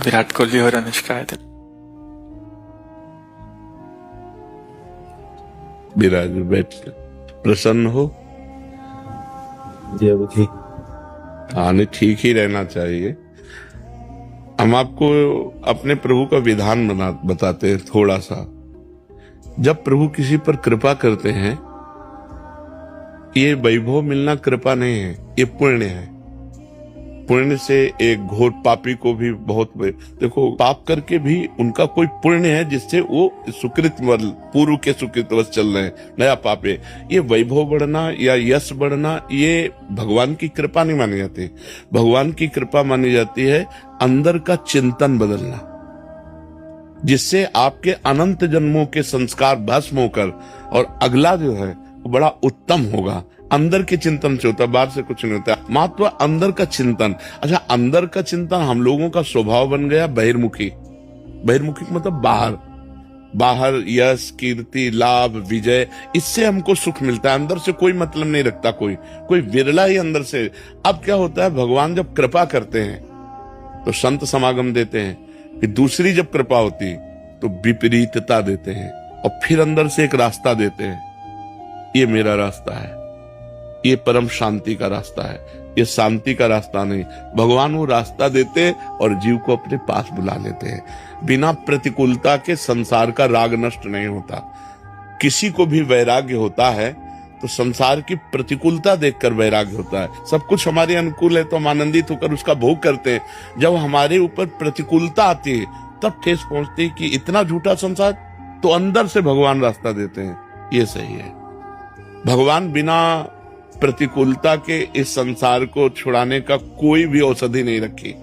विराट कोहली और अनुष्का है। विराज बैठ प्रसन्न हो। जी अब ठीक। हाँ, नहीं, ठीक ही रहना चाहिए। हम आपको अपने प्रभु का विधान बताते हैं थोड़ा सा। जब प्रभु किसी पर कृपा करते हैं, ये वैभव मिलना कृपा नहीं है, ये पुण्य है। पुण्य से एक घोर पापी को भी बहुत, देखो, पाप करके भी उनका कोई पुण्य है जिससे वो सुकृत पूर्व के सुकृतवश चल रहे हैं, नया पाप है। ये वैभव बढ़ना या यश बढ़ना, ये भगवान की कृपा नहीं मानी जाती। भगवान की कृपा मानी जाती है अंदर का चिंतन बदलना, जिससे आपके अनंत जन्मों के संस्कार भस्म होकर और अगला जो है वो बड़ा उत्तम होगा। अंदर के चिंतन से होता है, बाहर से कुछ नहीं होता। महत्व अंदर का चिंतन। अच्छा, अंदर का चिंतन हम लोगों का स्वभाव बन गया बहिर्मुखी। बहिर्मुखी मतलब बाहर यश, कीर्ति, लाभ, विजय, इससे हमको सुख मिलता है। अंदर से कोई मतलब नहीं रखता कोई विरला ही अंदर से। अब क्या होता है, भगवान जब कृपा करते हैं तो संत समागम देते हैं, फिर दूसरी जब कृपा होती तो विपरीतता देते हैं, और फिर अंदर से एक रास्ता देते हैं। ये मेरा रास्ता है, ये परम शांति का रास्ता है, ये शांति का रास्ता नहीं। भगवान वो रास्ता देते और जीव को अपने पास बुला लेते हैं। बिना प्रतिकूलता के संसार का राग नष्ट नहीं होता। किसी को भी वैराग्य होता है तो संसार की प्रतिकूलता देखकर वैराग्य होता है। सब कुछ हमारे अनुकूल है तो हम आनंदित होकर उसका भोग करते हैं। जब हमारे ऊपर प्रतिकूलता आती है तब ठेस पहुंचती है कि इतना झूठा संसार, तो अंदर से भगवान रास्ता देते हैं। ये सही है। भगवान बिना प्रतिकूलता के इस संसार को छुड़ाने का कोई भी औषधि नहीं रखी।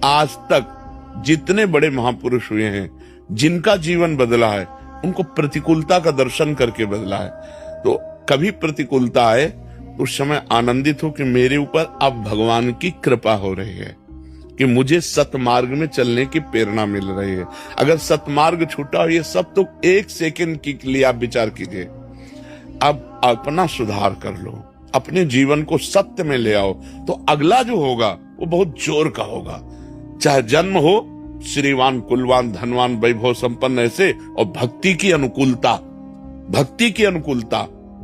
आज तक जितने बड़े महापुरुष हुए हैं, जिनका जीवन बदला है, उनको प्रतिकूलता का दर्शन करके बदला है। तो कभी प्रतिकूलता आए तो उस समय आनंदित हो कि मेरे ऊपर अब भगवान की कृपा हो रही है, कि मुझे सतमार्ग में चलने की प्रेरणा मिल रही है। अगर सतमार्ग छूटा हो, ये सब तो एक सेकंड के लिए आप विचार कीजिए। अब अपना सुधार कर लो, अपने जीवन को सत्य में ले आओ, तो अगला जो होगा वो बहुत जोर का होगा। चाहे जन्म हो श्रीवान, कुलवान, धनवान, वैभव संपन्न ऐसे, और भक्ति की अनुकूलता,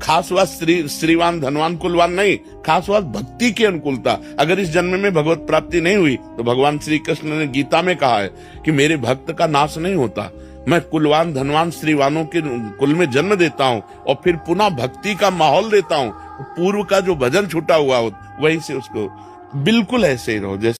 खास बात श्रीवान, धनवान, कुलवान नहीं, खास बात भक्ति की अनुकूलता। अगर इस जन्म में भगवत प्राप्ति नहीं हुई तो भगवान श्री कृष्ण ने गीता में कहा है कि मेरे भक्त का नाश नहीं होता। मैं कुलवान, धनवान, श्रीवानों के कुल में जन्म देता हूँ और फिर पुनः भक्ति का माहौल देता हूँ। पूर्व का जो भजन छूटा हुआ हो वहीं से उसको, बिल्कुल ऐसे ही रहो जैसे